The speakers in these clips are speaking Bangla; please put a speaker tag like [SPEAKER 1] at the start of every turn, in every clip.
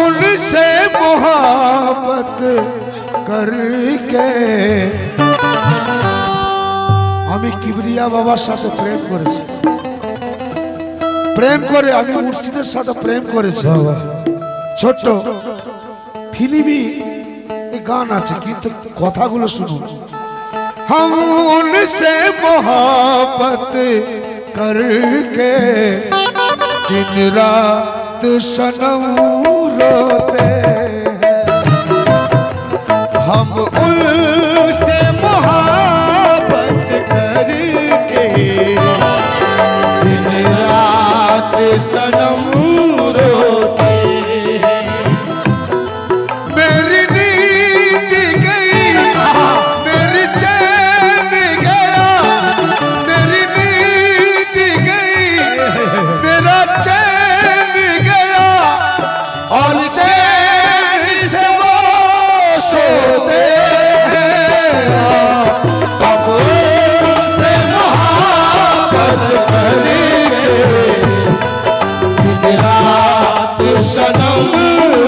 [SPEAKER 1] उनसे मोहब्बत करके আমি কিবরিয়া বাবার সাথে প্রেম করেছি, প্রেম করে আমি মুর্শিদের সাথে প্রেম করেছি। ছোট্ট ফিল্মি গান আছে কিন্তু কথাগুলো শুনুন। हम उनसे मोहब्बत करके दिन रात सनम रोते हैं,
[SPEAKER 2] हम उनसे मोहब्बत करके दिन रात सनम रोते हैं।
[SPEAKER 1] मेरी नींद गई, मेरी चैन गया, मेरी नींद गई, मेरा चैन गया और चैन से वो सोते हैं।
[SPEAKER 2] अब उनसे मोहब्बत करके दिन रात सनम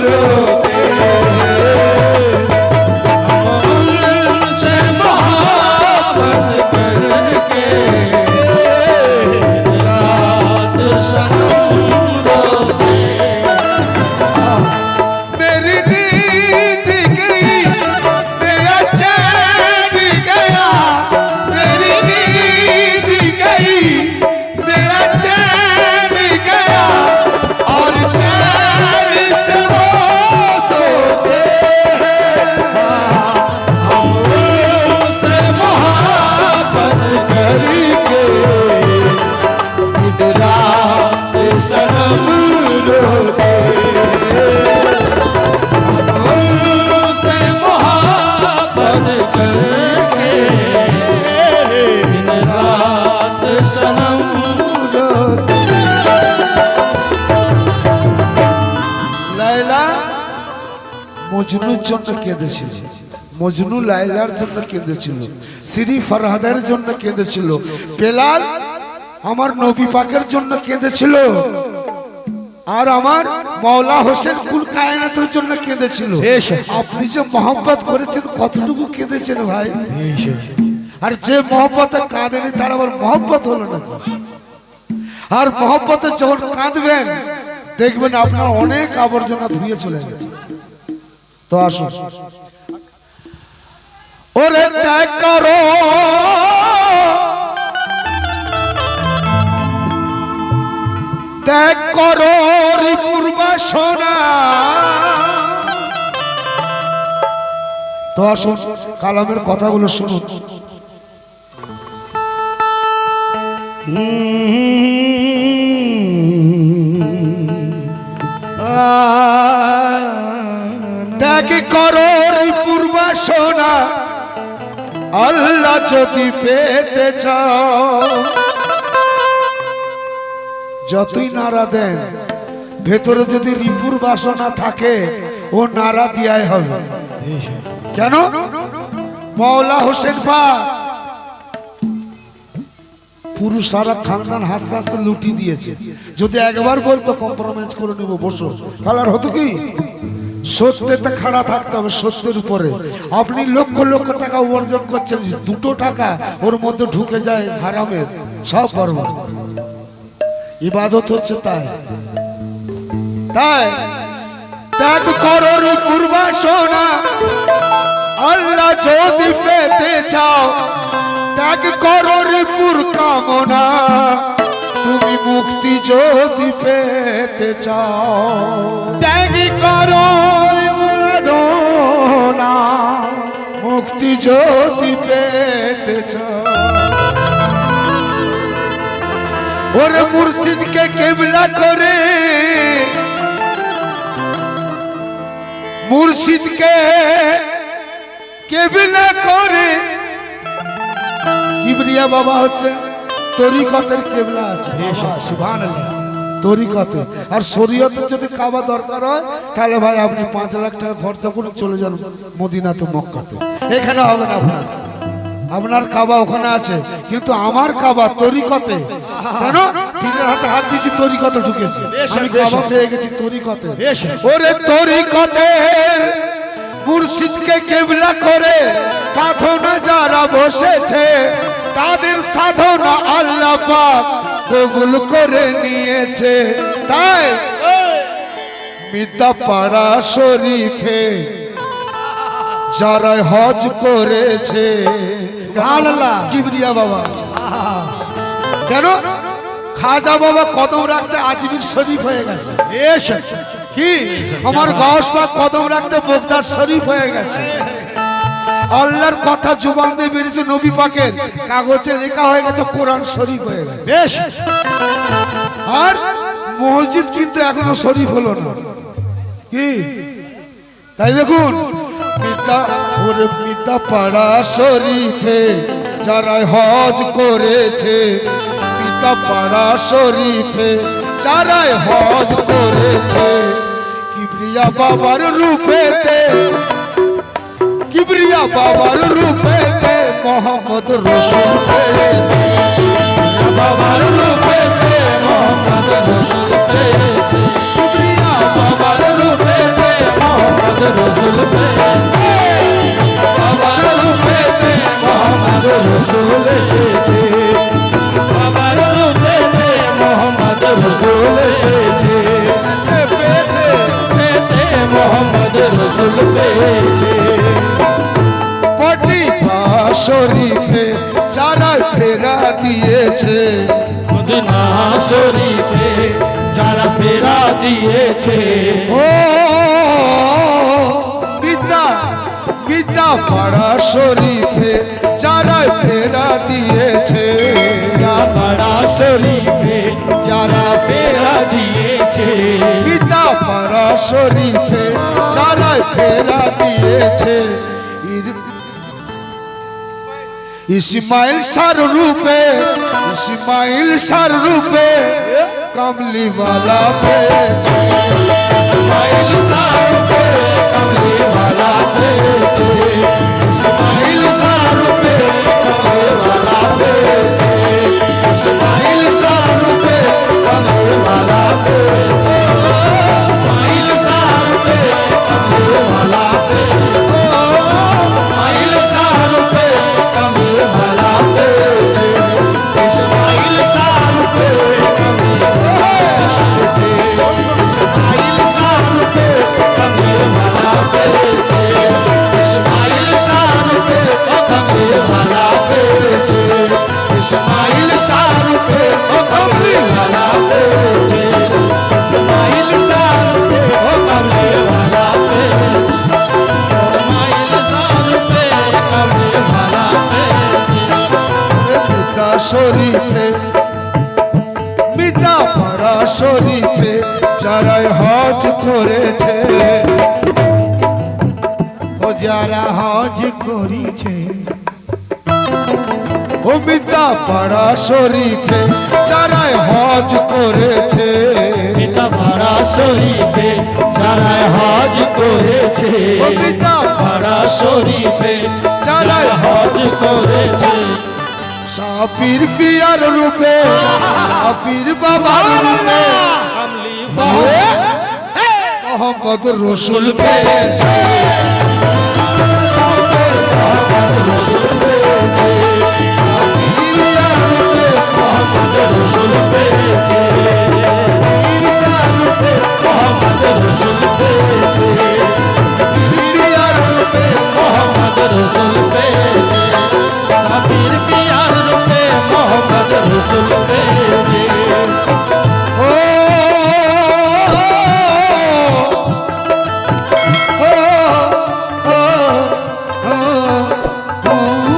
[SPEAKER 2] रोते हैं। हम उनसे मोहब्बत करके दिन रात सनम रोते हैं।
[SPEAKER 1] मेरी नींद गई, मेरा चैन गया, मेरी नींद गई, मेरा चैन गया और चैन से वो सोते हैं।
[SPEAKER 2] हम उनसे मोहब्बत करके दिन रात सनम रोते हैं। उनसे मोहब्बत करके दिन रात सनम रोते
[SPEAKER 1] লায়লা মজনুর জন্য কেঁদেছিল, মজনু লায়লার জন্য কেঁদেছিল, শ্রী ফরহাদের জন্য কেঁদেছিল, বেলাল আমার নবী পাকের জন্য কেঁদেছিল, আর আমার মওলা হোসেন কুল কায়নাতের জন্য কেঁদেছিল। আপনি যে মহব্বত করেছেন কতটুকু কেঁদেছেন ভাই? আর যে মহব্বতে কাঁদেনি তার আবার মহব্বত হলো না। আর মহব্বতে যখন কাঁদবেন দেখবেন আপনার অনেক আবর্জনা ধুয়ে চলে গেছে। তো আসুন, ওরে ত্যাগ করো ত্যাগ করো রিপুর বাসনা। তো আসুন কালামের কথাগুলো শুনুন। ত্যাগ করো রিপুর বাসনা, আল্লাহ যদি পেতে চাও। যতই নাড়া দেন ভেতরে যদি রিপুর বাসনা থাকে ও নাড়া দিয়াই হবে। কেন? মওলা হোসেন পাক পুরো সারা খানদান হাসতে হাসতে লুটি দিয়েছে। যদি একবার বলতো কম্প্রোমাইজ করে নেবো বসো, তাহলে হতো কি? সত্যেতে খাড়া থাকতে হবে, সত্যের উপরে। আপনি লক্ষ লক্ষ টাকা উপার্জন করছেন, 2 টাকা ওর মধ্যে ঢুকে যায় হারামের, সব বরবাদ। ইবাদত হচ্ছে তাই তাই ত্যাগ করো রিপুর বাসনা, আল্লাহ যদি পেতে চাও। ত্যাগ করো রিপুর কামনা, তুমি মুক্তি যদি পেতে চাও।
[SPEAKER 2] ত্যাগ করো
[SPEAKER 1] বেদনা, মুক্তি যদি পেতে চাও। ওরে মুর্শিদকে কেবলা করে, মুর্শিদকে কেবলা করে। কিবরিয়া বাবা হচ্ছে তরিকতের কেবলা আছে।
[SPEAKER 2] সুবহানাল্লাহ।
[SPEAKER 1] তরিকতে। আর শরীয়তে যদি কাবা দরকার হয় তাহলে ভাই আপনি 5 লাখ টাকা খরচা করে চলে যান মদিনাতে, মক্কাতে। এখানে হবে না আপনার, আপনার কাবা ওখানে আছে, কিন্তু আমার কাবা তরিকতে। কেন? পীরের হাতে হাত দিয়েছি, তরিকতে ঢুকেছি, আমি কাবা পেয়ে গেছি তরিকতে। ওরে তরিকতের মুর্শিদকে কেবলা করে সাধনা যারা বসেছে, তাদের সাধনা আল্লাহ পাক কবুল করে নিয়েছে। তাই মিদ্যাপাড়া শরীফে যারা হজ করেছে, আল্লাহ কিবরিয়া বাবা আছে। কেন? খাজা বাবা কদম রাখতে আজমির শরীফ হয়ে গেছে। কি আমার গাউস পাক কদম রাখতে বগদাদ শরীফ হয়ে গেছে। আল্লাহর কথা জুবান দিয়ে বেরিয়েছে, নবী পাকের কাগজে লেখা হয়ে গেছে, কোরআন শরীফ হয়ে গেছে। আর মসজিদ কিন্তু এখনো শরীফ হলো না। কি তাই দেখুন, মিদ্যাপাড়া শরীফে যারা হজ করেছে, মিদ্যাপাড়া শরীফে যারা হজ করেছে, কিবরিয়া বাবার রূপেতে, কিবরিয়া বাবার রূপেতে মোহাম্মদ রসুল পেয়েছে,
[SPEAKER 2] বাবার রূপেতে মোহাম্মদ রসুল পেয়েছে, কিবরিয়া বাবার রূপেতে মোহাম্মদ রসুল পেয়েছে, বাবার রূপেতে মোহাম্মদ রসুল এসেছে, বাবার রূপেতে মোহাম্মদ রসুল এসেছে, পেয়েছে পেতে মোহাম্মদ রসুল পেয়েছে।
[SPEAKER 1] পটিপা শরীফে যারা ফেরা দিয়েছে,
[SPEAKER 2] মদিনা শরীফে যারা ফেরা দিয়েছে,
[SPEAKER 1] ও মিদ্যাপাড়া শরীফে যারা ফেরা দিয়েছে,
[SPEAKER 2] মিদ্যাপাড়া শরীফে যারা ফেরা দিয়েছে,
[SPEAKER 1] মিদ্যাপাড়া শরীফে যারা ফেরা দিয়েছে, ইসমাইল সার রূপে, ইসমাইল সার রূপে কমলিওয়ালা পেয়েছে,
[SPEAKER 2] ইসমাইল সারুপে কমলিওয়ালা পেয়েছে, ইসমাইল সারুপে কমলিওয়ালা পেয়েছে, ইসমাইল সারুপে কমলিওয়ালা পেয়েছে, ইসমাইল সারুপে কমলিওয়ালা পেয়েছে, ইসমাইল সারুপে কমলিওয়ালা পেয়েছে, ইসমাইল সারুপে ইসমাইল সারুপে কমলিওয়ালা পেয়েছে, ইসমাইল সারুপে কমলিওয়ালা পেয়েছে, ইসমাইল সারুপে কমলিওয়ালা পেয়েছে, ইসমাইল সারুপে কমলিওয়ালা পেয়েছে, ইসমাইল সারুপে কমলিওয়ালা পেয়েছে।
[SPEAKER 1] মিদ্যা শরীফে, মিদ্যাপাড়া শরীফে যারা হজ করেছে,
[SPEAKER 2] ও যারা হজ করেছে,
[SPEAKER 1] ও মিদ্যাপাড়া শরীফে যারা হজ করেছে,
[SPEAKER 2] মিদ্যাপাড়া শরীফে যারা হজ করেছে,
[SPEAKER 1] ও মিদ্যাপাড়া শরীফে যারা
[SPEAKER 2] হজ করেছে,
[SPEAKER 1] সাপির পিয়ার রূপে, সাপির বাবার রূপে মোহাম্মদ রসুল পেয়েছে, মোহাম্মদ রসুল পেয়েছে, সাপির সার রূপে
[SPEAKER 2] মোহাম্মদ রসুল পেয়েছে,
[SPEAKER 1] সার রূপে
[SPEAKER 2] মোহাম্মদ রসুল পেয়েছে,
[SPEAKER 1] পিয়ার রূপে
[SPEAKER 2] মোহাম্মদ রসুল পেয়েছে, সাবির পিয়ার রূপে মোহাম্মদ রসুল পেয়েছে।
[SPEAKER 1] ও ও ও ও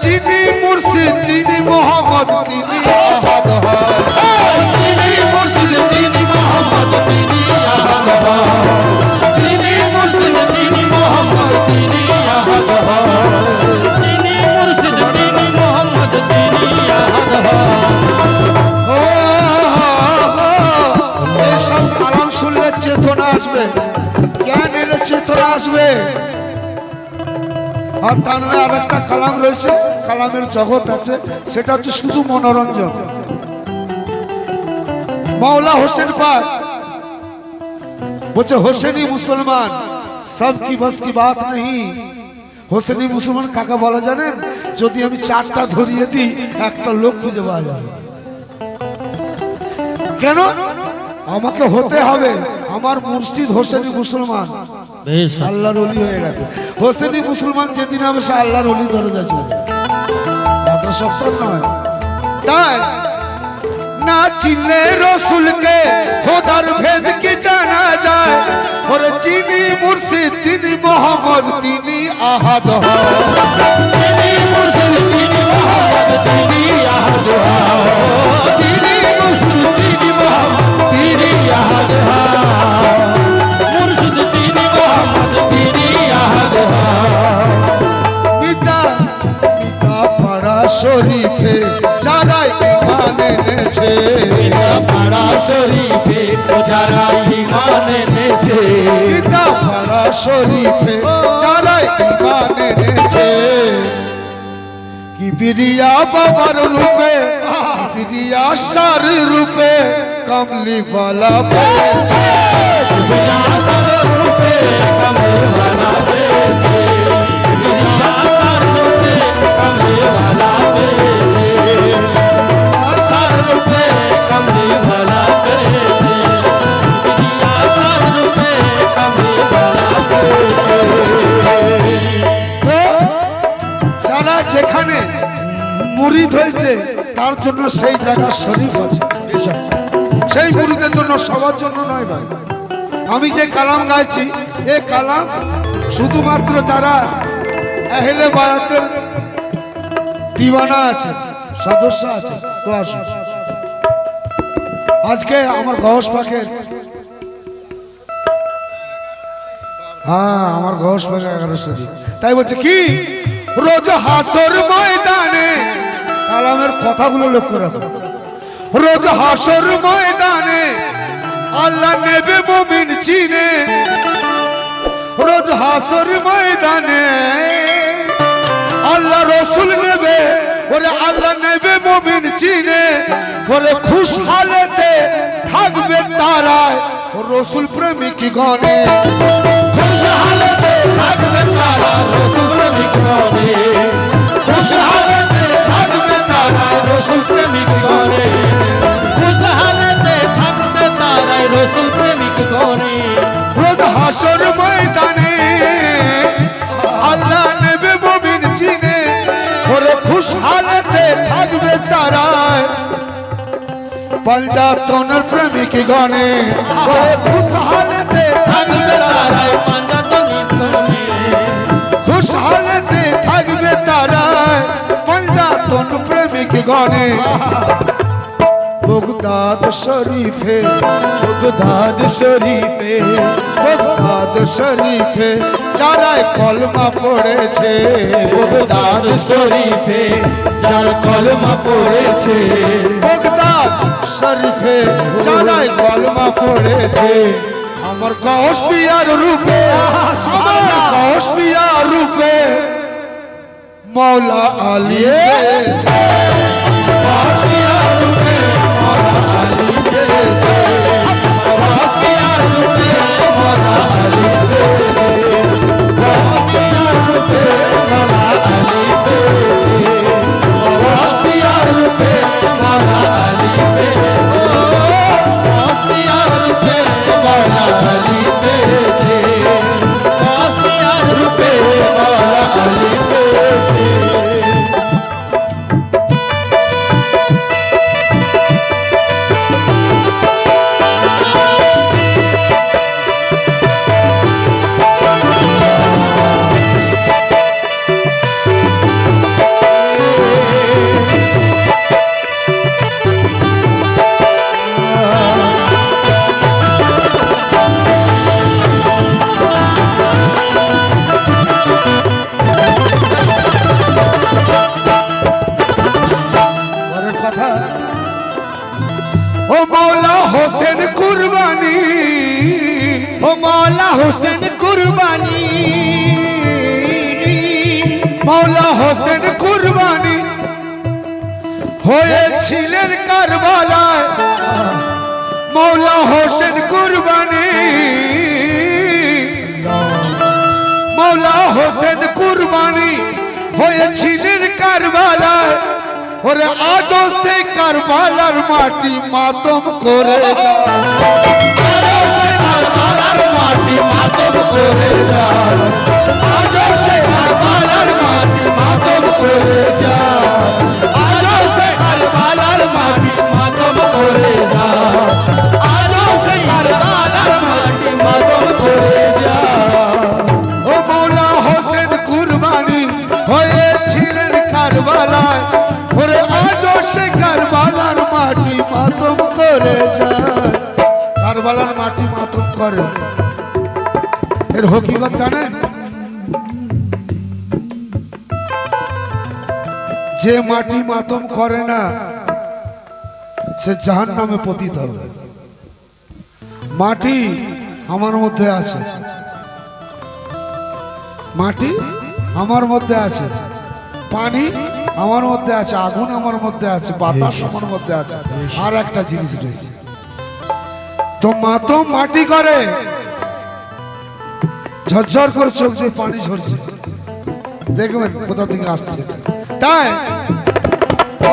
[SPEAKER 1] চিনি মুর্শিদ তিনি মোহাম্মদ তিনি আহাদ হয়।
[SPEAKER 2] যিনি মুর্শিদ তিনি মোহাম্মদ তিনি আহাদ হয়। যিনি মুর্শিদ তিনি মোহাম্মদ তিনি আহাদ হয়। যিনি মুর্শিদ তিনি মোহাম্মদ তিনি আহাদ হয়।
[SPEAKER 1] এইসব কালাম শুনলে চেতনা আসবে, জ্ঞান এলে চেতনা আসবে। আর তার মানে আর একটা কালাম রয়েছে, কালামের জগৎ আছে, সেটা হচ্ছে শুধু মনোরঞ্জন। মৌলা হোসেন পাক বলছে হোসেনি মুসলমান সব কি বস কি বাত নেই। হোসেনি মুসলমান কাকা বলা জানেন? যদি আমি চারটা ধরিয়ে দিই একটা লোক খুঁজে পাওয়া যাবে। কেন? আমাকে হতে হবে আমার মুর্শিদ হোসেনি মুসলমান, আল্লাহর ওলি হয়ে গেছে। হোসেনি মুসলমান যেদিন হবে সে আল্লাহর ওলি দরজা চলে যাবে। এত সত্য নয়। তাই না চিনলে রসুলকে খোদার ভেদ কি জানা যায়। ওরে চিনি মুর্শিদ তিনি মোহাম্মদ তিনি আহাদ হয়।
[SPEAKER 2] যিনি মুর্শিদ তিনি মোহাম্মদ তিনি আহাদ হয়। যিনি মুর্শিদ তিনি মোহাম্মদ তিনি আহাদ হয়। মুর্শিদ তিনি মোহাম্মদ তিনি আহাদ হয়।
[SPEAKER 1] মিতা মিতা পাড়া শরীফে যারা ঈমান এনেছে।
[SPEAKER 2] পাড়া শরীফে যারা ঈমান এনেছে।
[SPEAKER 1] মিতা পাড়া শরীফে যারা ঈমান এনেছে। কিবরিয়া বাবার রূপে কিবরিয়া সার রূপে কমলি वाला পেয়েছে।
[SPEAKER 2] বিনাশার রূপে কমলেওয়ালা পেয়েছে। বিনাশার রূপে কমলেওয়ালা পেয়েছে। বিনাশার রূপে কমলেওয়ালা পেয়েছে। বিনাশার রূপে কমলেওয়ালা পেয়েছে।
[SPEAKER 1] তো যারা যেখানে মুরিদ হয়েছে তার জন্য সেই জায়গা শরীফ আছে। সেই মুরিদের জন্য, সবার জন্য নয় ভাই। আমি যে কালাম গাইছি এই কালাম শুধুমাত্র যারা আহলে বায়াতের দিওয়ানা আছে, সদস্য আছে। তো আসুন আজকে আমার গহস পাখের, হ্যাঁ আমার গহস পাখে 11 শরীফ। তাই বলছে কি রোজ হাসর ময়দানে, কালামের কথাগুলো লক্ষ্য রাখো। রোজ হাসর ময়দানে আল্লাহ নেবে মুমিন চিনে। রোজ হাসর ময়দানে আল্লাহ রসুল নেবে, ওরে আল্লাহ নেবে মুমিন চিনে। ওরে খুশহালেতে থাকবে তারায় রসুল প্রেমিক গণে।
[SPEAKER 2] খুশহালতে থাকবে তারা রসুল প্রেমিক গণে। খুশহালতে থাকবে তারা রসুল প্রেমিক গণে। খুশহালতে থাকবে তারা রসুল প্রেমিক গণে।
[SPEAKER 1] রোজ হাসর ময়দানে আল্লাহ নেবে মুমিন চিনে। ওরে খুশহালতে থাকবে তারায় পঞ্জাতনের প্রেমিক গণে। ওরে খুশহালতে
[SPEAKER 2] থাকবে তারা পাঞ্জাতনের গণে।
[SPEAKER 1] খুশহালতে থাকবে তারায় পঞ্জাতন প্রেমিক গণে। বগদাদ শরীফে বগদাদ শরীফে বগদাদ শরীফে যারায় কলমা পড়েছে।
[SPEAKER 2] বগদাদ শরীফে যার কলমা পড়েছে।
[SPEAKER 1] বগদাদ শরীফে যারায় কলমা পড়েছে। আমার গৌস পিয়ার রূপে, আমার গৌস পিয়ার রূপে মৌলা আলী পেয়েছে।
[SPEAKER 2] গৌস পিয়ার রূপে মৌলা আলী পেয়েছে। গৌস পিয়ার রূপে মৌলা আলী পেয়েছে। গৌস পিয়ার রূপে মৌলা আলী পেয়েছে। গৌস পিয়ার রূপে মৌলা আলী পেয়েছে। গৌস পিয়ার রূপে মৌলা আলী পেয়েছে। গৌস পিয়ার রূপে মৌলা আলী পেয়েছে।
[SPEAKER 1] ও মৌলা হোসেন কুরবানি,
[SPEAKER 2] ও মৌলা হোসেন কুরবানি,
[SPEAKER 1] মৌলা হোসেন কুরবানি হয়েছিলেন কারবালায়, মৌলা হোসেন কুরবানি, মৌলা হোসেন কুরবানি হয়েছিলেন কারবালায়। ওরে আজও সেই কারবালার মাটি মাতম করে যায়,
[SPEAKER 2] আজও সে কারবালার মাটি মাতম করে যায়, আজও সে কারবালার মাটি মাতম করে যায়, আজও সে কারবালার মাটি মাতম করে যায়, আজও সে কারবালার মাটি মাতম করে যায়।
[SPEAKER 1] ও মৌলা হোসেন কুরবানি হয়েছিলেন কারবালায়, ওরে আজও সে কারবালার মাটি মাতম করে যায়, কারবালার মাটি মাতম করে। এর হকিকত জানেন? যে মাটি মাতম করে না সে জাহান্নামে পতিত হবে। মাটি আমার মধ্যে আছে, মাটি আমার মধ্যে আছে, পানি আমার মধ্যে আছে, আগুন আমার মধ্যে আছে, বাতাস আমার মধ্যে আছে, আর একটা জিনিস রয়েছে। তো মাতম মাটি করে, ঝরঝর করে চোখ দিয়ে পানি ঝরছে, দেখবেন কোথা থেকে আসছে। তাই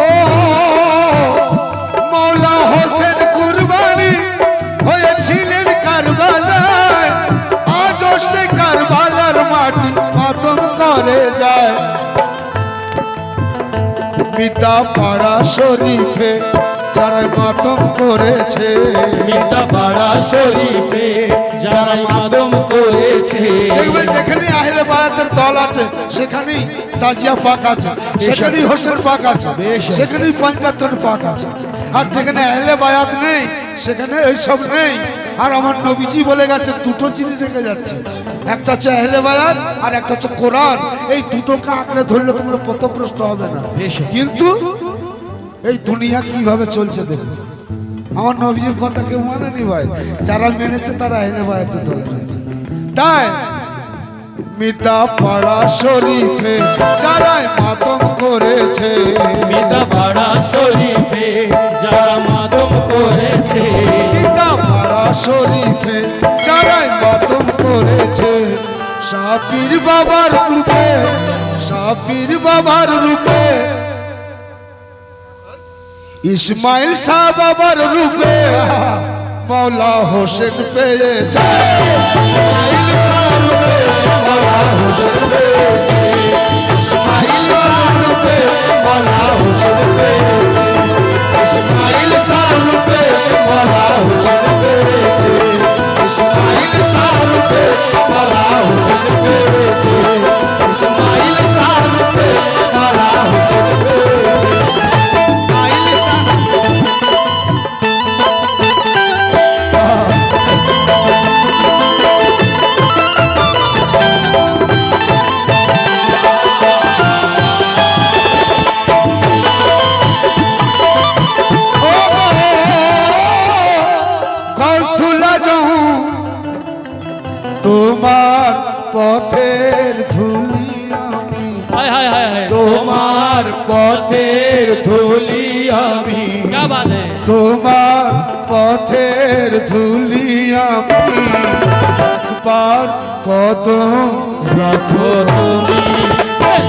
[SPEAKER 1] ও মৌলা হোসেন কুরবানি হয়েছিলেন কারবালায়, আজও সে কারবালার মাটি মাতম করে যায়। পিতা পাড়া শরীফে যারা মাতম করেছে,
[SPEAKER 2] মিতা পাড়া শরীফে যারা মাতম করেছে,
[SPEAKER 1] দেখবেন যেখানে আহলে বায়াতের দল আছে সেখানেই তাজিয়া পাক আছে, সেখানেই হোসেন পাক আছে, সেখানেই পঞ্চায়েতের পাক আছে। আর যেখানে আহলে বায়াত নেই সেখানে এইসব নেই। আর আমার নবীজি বলে গেছে দুটো জিনিস রেখে যাচ্ছে, একটা হচ্ছে আহলে বায়াত আর একটা হচ্ছে কোরআন। এই দুটোকে আঁকড়ে ধরলে তোমার পথভ্রষ্ট হবে না। কিন্তু এই দুনিয়া কিভাবে চলছে দেখো, আমার নবীজির কথা কেউ মানেনি ভাই, যারা মেনেছে তারা আহলে বায়াতের দলে রয়েছে। তাই মিতা পাড়া শরীফে যারা মাতম করেছে,
[SPEAKER 2] মিতা পাড়া শরীফে যারা মাতম করেছে,
[SPEAKER 1] মিতা পাড়া শরীফে যারা মাতম করেছে, সাপির বাবার রূপে, সাপির বাবার রূপে, ইসমাইল শাহ বাবার রূপে মৌলা হোসেন পেয়েছে,
[SPEAKER 2] ইসমাইল শাহ রূপে মৌলা হোসেন পেয়েছে, ইসমাইল শাহ রূপে মৌলা হোসেন পেয়েছে, ইসমাইল শাহ রূপে মৌলা হোসেন পেয়েছে, ইসমাইল শাহ রূপে মৌলা হোসেন পেয়েছে, ইসমাইল শাহ রূপে মৌলা হোসেন পেয়েছে, ইসমাইল শাহ।
[SPEAKER 1] কৌশলা যাও তোমার পথের ধুলি আমি,
[SPEAKER 2] हाय हाय हाय हाय তোমার পথের ধুলি আমি, क्या बात है
[SPEAKER 1] তোমার পথের ধুলি আমি, একবার কদম রাখো
[SPEAKER 2] তুমি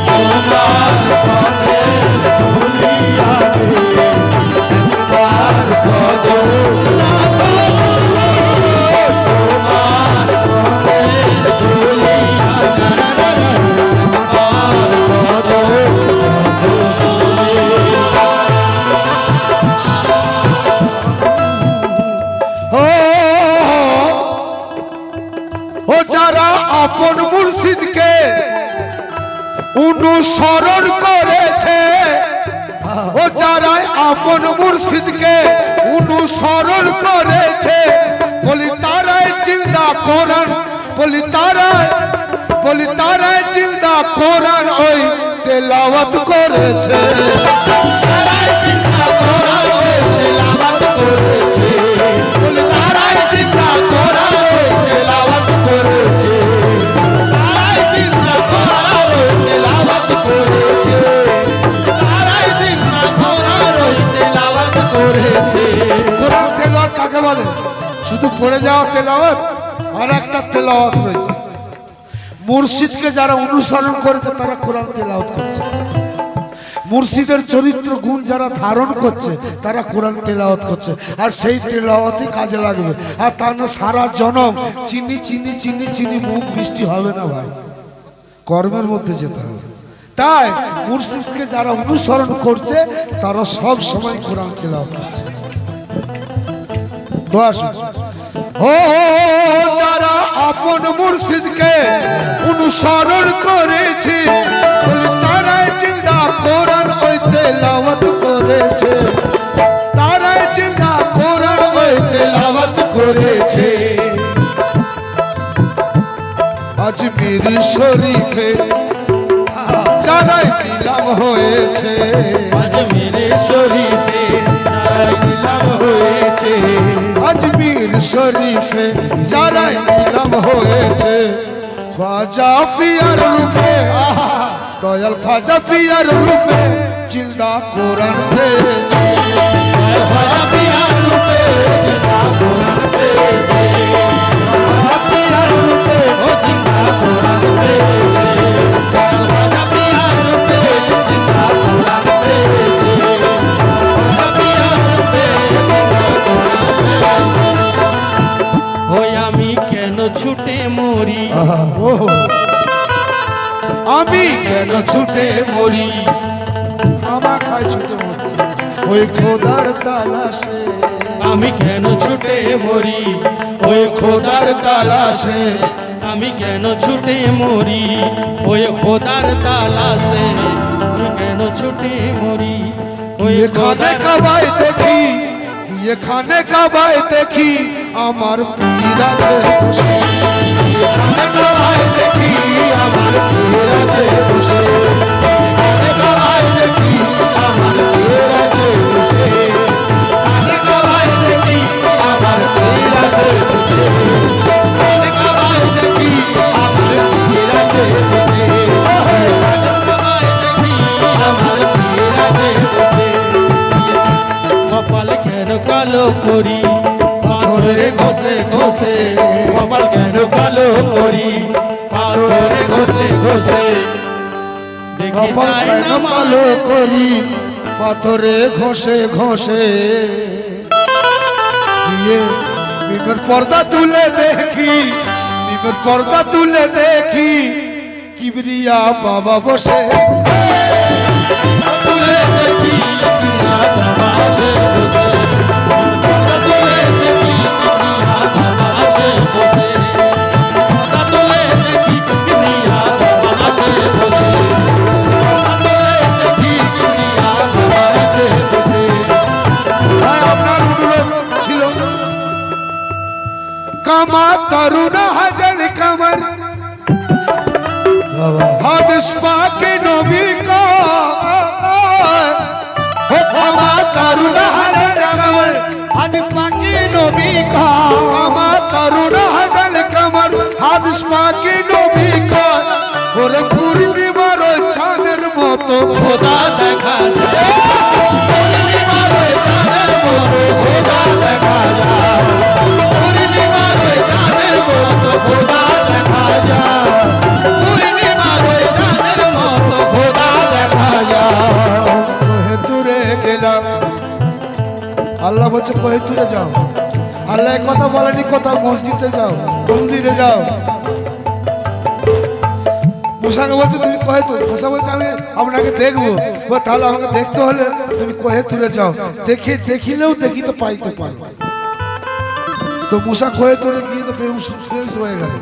[SPEAKER 2] তোমার পথের ধুলি আমি, একবার কদম রাখো, তোমার পথের ধুলি আমি, একবার কদম
[SPEAKER 1] ও ও যারা আপন মুর্শিদকে অনুসরণ করেছে, ও যারা আপন মুর্শিদকে অনুসরণ করেছে, বলি তারাই জিন্দা কোরআন, বলি তারাই জিন্দা কোরআন ওই তেলাওয়াত করেছে,
[SPEAKER 2] তারাই জিন্দা কোরআন
[SPEAKER 1] বলে শুধু পড়ে যাওয়া তেলাওয়াত আর একটা তেলাওয়াত রয়েছে। মুর্শিদকে যারা অনুসরণ করেছে তারা কোরআন তেলাওয়াত করছে, মুর্শিদের চরিত্র গুণ যারা ধারণ করছে তারা কোরআন তেলাওয়াত করছে, আর সেই তেলাওয়াতই কাজে লাগবে। আর তা না সারা জনম চিনি চিনি চিনি চিনি মুখ বৃষ্টি হবে না ভাই, কর্মের মধ্যে যেতে হবে। তাই মুর্শিদকে যারা অনুসরণ করছে তারা সব সময় কোরআন তেলাওয়াত করছে। ও যারা আপন মুর্শিদকে অনুসরণ করেছে তারাই জিন্দা কোরআন ওই তেলাওয়াত করেছে, তারাই জিন্দা কোরআন ওই তেলাওয়াত করেছে। আজমির শরীফে যারাই নিলাম হয়েছে,
[SPEAKER 2] আজমির শরীফে যারাই নিলাম হয়েছে,
[SPEAKER 1] আজমির শরীফে যারাই নিলাম হয়েছে। খাজা পিয়ার রূপে দয়াল খাজা পিয়ার রূপে জিন্দা কোরআন পেয়েছে,
[SPEAKER 2] খাজা পিয়ার রূপে জিন্দা কোরআন পেয়েছে, খাজা পিয়ার রূপে ও জিন্দা কোরআন পেয়েছে, খাজা পিয়ার রূপে জিন্দা কোরআন পেয়েছে, খাজা পিয়ার রূপে জিন্দা কোরআন পেয়েছে। ওই আমি কেন ছুটে মরি,
[SPEAKER 1] আমি কেন ছুটে মরি, আমা খায় ছুটে মরছি ওই খোদার তালাশে,
[SPEAKER 2] আমি কেন ছুটে মরি
[SPEAKER 1] ওই খোদার তালাশে।
[SPEAKER 2] আমি কেন ছুটে মরি ওই খোদার তালাশে, আমি কেন ছুটে মরি ওই
[SPEAKER 1] এখানে কাবায় দেখি, এখানে কাবায় দেখি আমার পীর আছে বসে, এখানে কাবায় দেখি আমার পীর আছে বসে, এখানে কাবায় দেখি আমার পীর আছে বসে, এখানে কাবায় দেখি আমার পীর আছে বসে, এখানে কাবায় দেখি আমার পীর আছে বসে, আমার পীর আছে বসে।
[SPEAKER 2] কপাল কেন কালো করি পাথরে ঘষে ঘষে, কপাল কেন কালো করি পাথরে ঘষে ঘষে, দেখে
[SPEAKER 1] কপাল
[SPEAKER 2] যায়
[SPEAKER 1] কেন
[SPEAKER 2] না
[SPEAKER 1] কালো করি পাথরে ঘষে ঘষে, গিয়ে মিমের পর্দা তুলে দেখি, মিমের পর্দা তুলে দেখি কিবরিয়া বাবা বসে,
[SPEAKER 2] তুলে দেখি কিবরিয়া বাবা বসে বসে, তুলে দেখি কিবরিয়া বাবা বসে বসে, তুলে দেখি কিবরিয়া বাবা বসে বসে, তুলে দেখি কিবরিয়া বাবা বসে বসে।
[SPEAKER 1] ভাই আপনার অনুরোধ ছিল কামা তরুণা হাজার কামর হাদিস পাকে নবী কা, কামা তরুণা হাজার কামর হাদিস পাকে নবী কা, কামা তরুণা হাজার কামর হাদিস পাকে নবী কা। ওরে পূর্ণিমার চাঁদের মতো
[SPEAKER 2] খোদা দেখা যায়, পূর্ণিমার ওই চাঁদের মতো খোদা দেখা যায়, পূর্ণিমার ওই চাঁদের মতো খোদা দেখা যায়, পূর্ণিমার ওই চাঁদের মতো খোদা দেখা যায়।
[SPEAKER 1] কোহে দূরে গেলাম, আল্লাহ বলছে কোহে দূরে যাও, আল্লাহ কথা বলেনি কোথাও মসজিদে যাও মন্দিরে যাও। মুসাকে বলছে তুমি কোহে তুলে, মুসা বলছে আমি আপনাকে দেখবো, তাহলে আমাকে দেখতে হলে তুমি কোহে তুলে যাও, দেখে দেখিলেও দেখিতে পাইতে পারো। তো মুসা কোহে তুলে গিয়ে তো বেহুশ হয়ে গেল।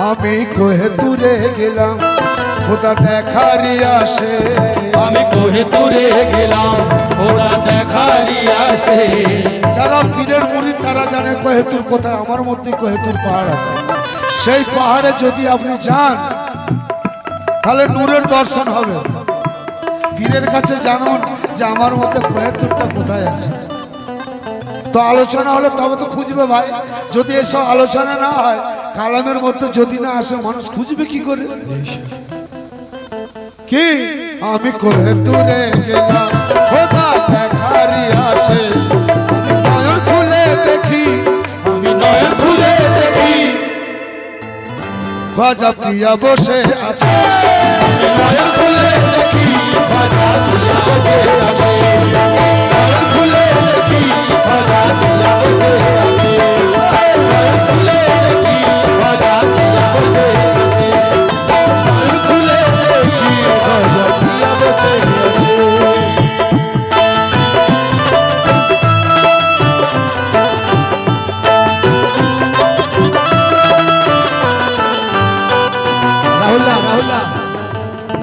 [SPEAKER 1] আমি কোহে তুলে গেলাম খোদা দেখারি আসে,
[SPEAKER 2] আমি কোহে দূরে গেলাম খোদা দেখারি আসে,
[SPEAKER 1] যারা পীরের মুরিদ তারা জানে কোহেতুর কোথায়, আমার মধ্যে কোহেতুর পাহাড় আছে, সেই পাহাড়ে যদি আপনি যান তাহলে নূরের দর্শন হবে। পীরের কাছে জানুন যে আমার মধ্যে কোহেতুরটা কোথায় আছে। তো আলোচনা হলে তবে তো খুঁজবে ভাই, যদি এসব আলোচনা না হয় কালামের মধ্যে যদি না আসে মানুষ খুঁজবে কি করে? কি আমি কোহে দূরে গেলাম খোদা দেখারি আসে, আমি নয়ন খুলে দেখি খাজা পিয়া বসে আছে।
[SPEAKER 2] নয়ন খুলে দেখি খাজা পিয়া বসে আছে, নয়ন খুলে দেখি খাজা পিয়া বসে আছে, নয়ন খুলে দেখি খাজা পিয়া বসে আছে, নয়ন খুলে দেখি খাজা পিয়া বসে আছে।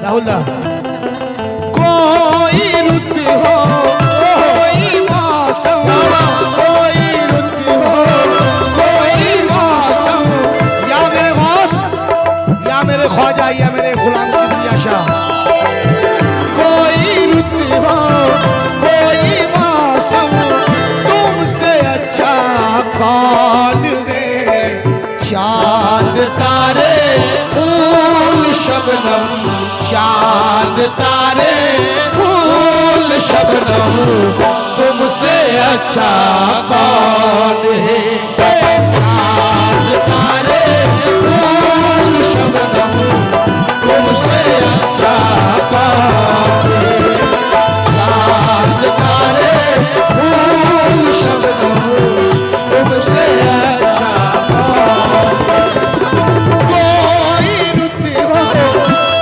[SPEAKER 2] राहुल कोई रुत हो कोई मौसम, कोई रुत हो कोई मौसम, या मेरे गौस या मेरे ख्वाजा या मेरे गुलाम किबरिया शाह, कोई रुत हो कोई मौसम, तुमसे अच्छा कौन है, चांद तारे फूल शबनम, चांद तारे फूल शबनम, तुमसे अच्छा कौन है, चांद तारे फूल शबनम, तुमसे अच्छा कौन है, चांद तारे फूल शबनम, तुमसे अच्छा कौन है। कोई रुत हो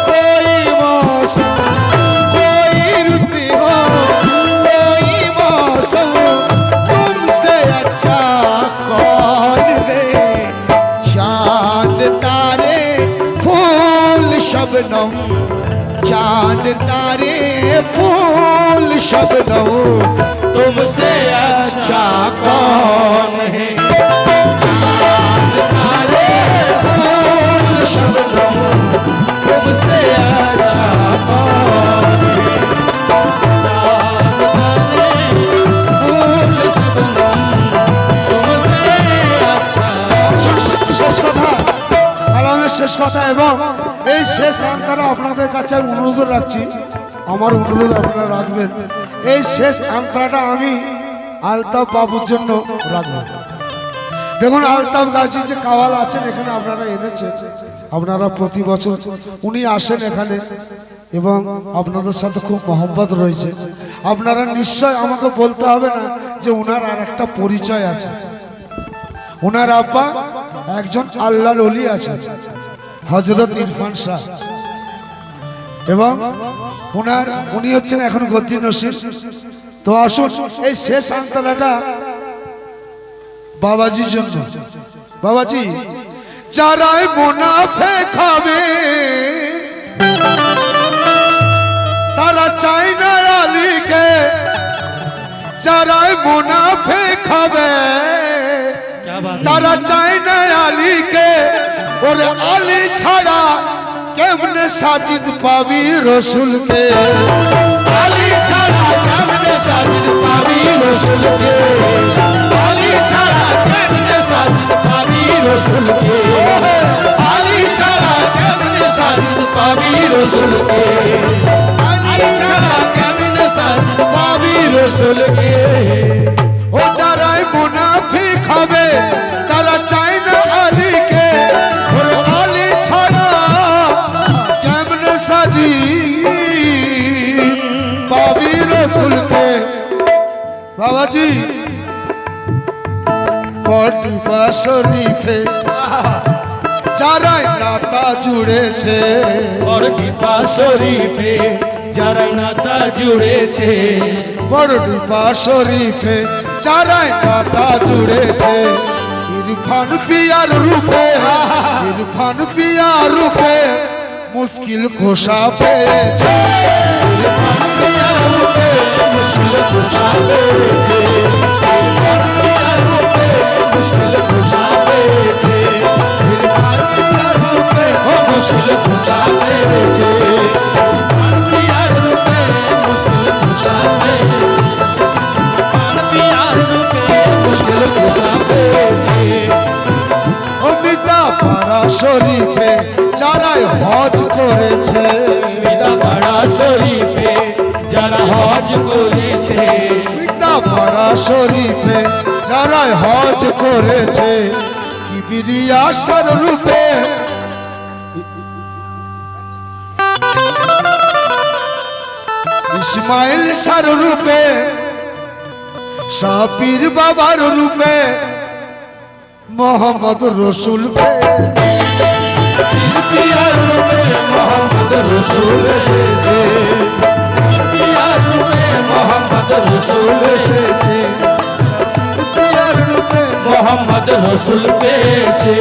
[SPEAKER 2] कोई मौसम, कोई रुत हो कोई मौसम, तुमसे अच्छा कौन है, चांद तारे फूल शबनम, चांद तारे फूल शबनम, तुमसे अच्छा कौन है, चांद तारे फूल शबनम, तुमसे अच्छा कौन है, चांद तारे फूल शबनम, तुमसे अच्छा।
[SPEAKER 1] শেষ কথা কালামের শেষ কথা এবং এই শেষ আন্তরা আপনাদের কাছে আমি অনুরোধ রাখছি, আমার অনুরোধ আপনারা রাখবেন। এই শেষ আন্তরাটা আমি আলতাফ বাবুর জন্য রাখবো। দেখুন আলতাফ গাজী যে কাওয়াল আছেন এখানে আপনারা এনেছেন, আপনারা প্রতি বছর উনি আসেন এখানে এবং আপনাদের সাথে খুব মহব্বত রয়েছে। আপনারা নিশ্চয় আমাকে বলতে হবে না যে ওনার আর একটা পরিচয় আছে। ওনার আব্বা একজন আল্লাহর ওলি আছেন হযরত ইরফান শাহ এবং উনি হচ্ছেন এখন গদ্দি নসির। তো আসুন এই শেষ আন্তরাটা বাবাজির জন্য। বাবাজি যারাই মুনাফিক হবে তারা চায় না আলীকে, যারাই মুনাফিক হবে তারা চায় না আলীকে, ওরে আলী ছাড়া কেমনে সাজিদ পাবি রসুলকে,
[SPEAKER 2] আলী ছাড়া কেমনে সাজিদ পাবি রসুলকে, আলী ছাড়া কেমনে সাজিদ পাবি রসুলকে, আলী ছাড়া কেমনে সাজিদ পাবি রসুলকে, আলী ছাড়া কেমনে সাজিদ পাবি রসুলকে।
[SPEAKER 1] ও যারাই মুনাফিক হবে তারা চায় না আলীকে, ওরে আলী ছাড়া কেমনে সাজি পাবি রসুলকে। বাবাজি পটিপা শরীফে যারাই নাতা জুড়েছে,
[SPEAKER 2] পটিপা শরীফে যারা নাতা জুড়েছে,
[SPEAKER 1] পটিপা শরীফে যারাই নাতা জুড়েছে, ইরফান পিয়ার রূপে, ইরফান পিয়ার রূপে মুশকিল খোসা পেয়েছে,
[SPEAKER 2] ইরফান পিয়ার রূপে মুশকিল খোসা পেয়েছে, ইরফান পিয়ার রূপে মুশকিল খোসা পেয়েছে, ইরফান পিয়ার রূপে মুশকিল খোসা পেয়েছে, ইরফান পিয়ার রূপে মুশকিল খোসা পেয়েছে, ইরফান পিয়ার রূপে মুশকিল খোসা পেয়েছে।
[SPEAKER 1] অমিতা পাড়া শরীফে যারাই হজ করেছে,
[SPEAKER 2] মিতা পাড়া শরীফে যারা হজ করেছে,
[SPEAKER 1] মিতা পাড়া শরীফে যারাই হজ করেছে, কিবরিয়া রূপে ইসমাইল সার রূপে সাপির বাবার রূপে মোহাম্মদ রসুল পেয়েছে।
[SPEAKER 2] পিয়ার রূপে মোহাম্মদ রসুল এসেছে, পিয়ার রূপে মোহাম্মদ রসুল এসেছে,
[SPEAKER 1] পিয়ার রূপে
[SPEAKER 2] মোহাম্মদ রসুল পেয়েছে,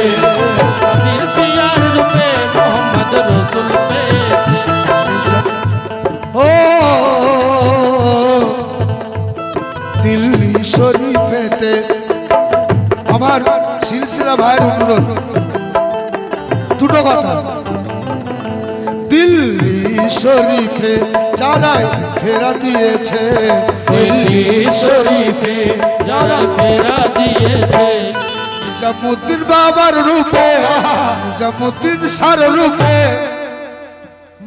[SPEAKER 2] পিয়ার রূপে মোহাম্মদ রসুল পেয়েছে।
[SPEAKER 1] ও দিল্লি শরীফেতে আমার সিলসিলা ভাইয়ের অনুরোধ, দুটো কথা। দিল্লি শরীফে যারাই ফেরা দিয়েছে,
[SPEAKER 2] দিল্লি শরীফে যারা ফেরা দিয়েছে,
[SPEAKER 1] নিজামুদ্দিন বাবার রূপে নিজামুদ্দিন সার রূপে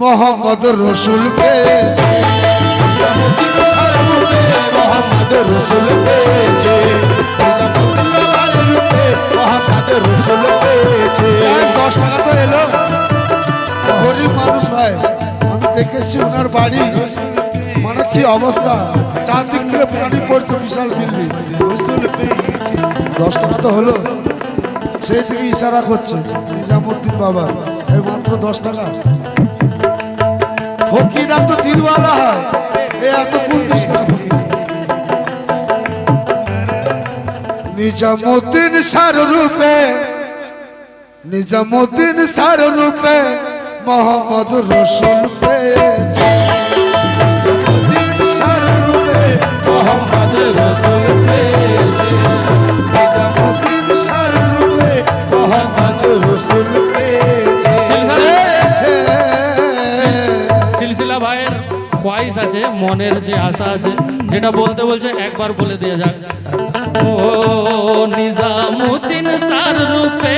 [SPEAKER 1] মোহাম্মদ রসুল পেয়েছে।
[SPEAKER 2] নিজামুদ্দিন সার রূপে মোহাম্মদ রসুল পেয়েছে, নিজামুদ্দিন সার রূপে মোহাম্মদ রসুল পেয়েছে।
[SPEAKER 1] 10 টাকা তো এলো। গরিব মানুষ ভাই, আমি দেখেছি ওনার বাড়ি, মানে কি অবস্থা, চারদিক থেকে পানি পড়ছে, বিশাল বিল্ডিং। 10 টাকা তো হলো, সেই থেকে ইশারা করছে নিজামুদ্দিন বাবা, এই মাত্র 10 টাকা। ফকিরা তো দিলওয়ালা হয়, এ এত পুলিশ নিজামুদ্দিন সার রূপে নিজামুদ্দিন সার রূপে মোহাম্মদ রসুল পেয়েছে। নিজামুদ্দিন সার রূপে
[SPEAKER 2] মোহাম্মদ রসুল পেয়েছে,
[SPEAKER 1] নিজামুদ্দিন সার রূপে
[SPEAKER 2] মোহাম্মদ রসুল পেয়েছে। সিলসিলা ভাইয়ের খোয়াইশ আছে, মনের যে আশা আছে, যেটা বলতে বলছে একবার বলে দিয়ে যাক। ও নিজামুদ্দিন সার রূপে